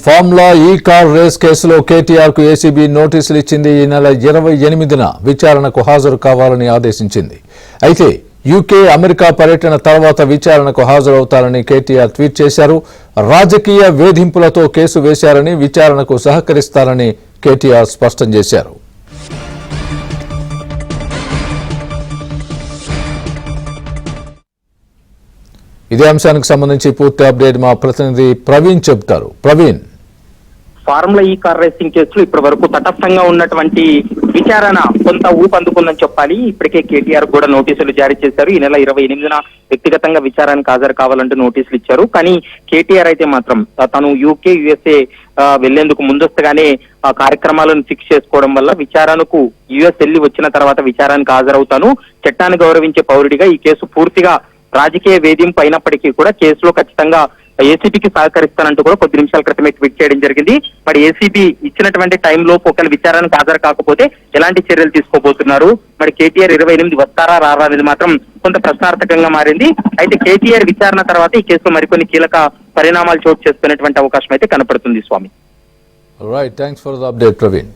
Formula ఈ car race కేసులో కేటీఆర్ కు ఏసీబీ నోటీసులు ఇచ్చింది. ఈ నెల 28న విచారణకు హాజరు కావాలని ఆదేశించింది. అయితే యూకే, అమెరికా పర్యటన తర్వాత విచారణకు హాజరవుతారని కేటీఆర్ ట్వీట్ చేశారు. రాజకీయ వేధింపులతో కేసు వేశారని, విచారణకు సహకరిస్తారని కేటీఆర్ స్పష్టం చేశారు. ఇదే అంశానికి సంబంధించి పూర్తి అప్డేట్ మా ప్రతినిధి ప్రవీణ్ చెబుతారు. ప్రవీణ్, ఫార్ములా ఈ కార్ రేసింగ్ కేసులో ఇప్పటి వరకు తటస్థంగా ఉన్నటువంటి విచారణ కొంత ఊపందుకుందని చెప్పాలి. ఇప్పటికే కేటీఆర్ కూడా నోటీసులు జారీ చేశారు. ఈ నెల 28న వ్యక్తిగతంగా విచారానికి హాజరు కావాలంటూ నోటీసులు ఇచ్చారు. కానీ కేటీఆర్ అయితే మాత్రం తను యూకే, యుఎస్ఏ వెళ్లేందుకు ముందస్తుగానే ఆ కార్యక్రమాలను ఫిక్స్ చేసుకోవడం వల్ల విచారణకు యుఎస్ వెళ్లి వచ్చిన తర్వాత విచారానికి హాజరవుతాను, చట్టాన్ని గౌరవించే పౌరుడిగా ఈ కేసు పూర్తిగా రాజకీయ వేధింపు అయినప్పటికీ కూడా కేసులో ఖచ్చితంగా ఏసీబీకి సహకరిస్తానంటూ కూడా కొద్ది నిమిషాల క్రితమే ట్వీట్ చేయడం జరిగింది. మరి ఏసీబీ ఇచ్చినటువంటి టైంలో ఒకవేళ విచారణకు హాజరు కాకపోతే ఎలాంటి చర్యలు తీసుకోబోతున్నారు, మరి కేటీఆర్ 28 వస్తారా రారా అనేది మాత్రం కొంత ప్రశ్నార్థకంగా మారింది. అయితే కేటీఆర్ విచారణ తర్వాత ఈ కేసులో మరికొన్ని కీలక పరిణామాలు చోటు చేసుకునేటువంటి అవకాశం అయితే కనపడుతుంది. Swami, right, thanks for the update Praveen.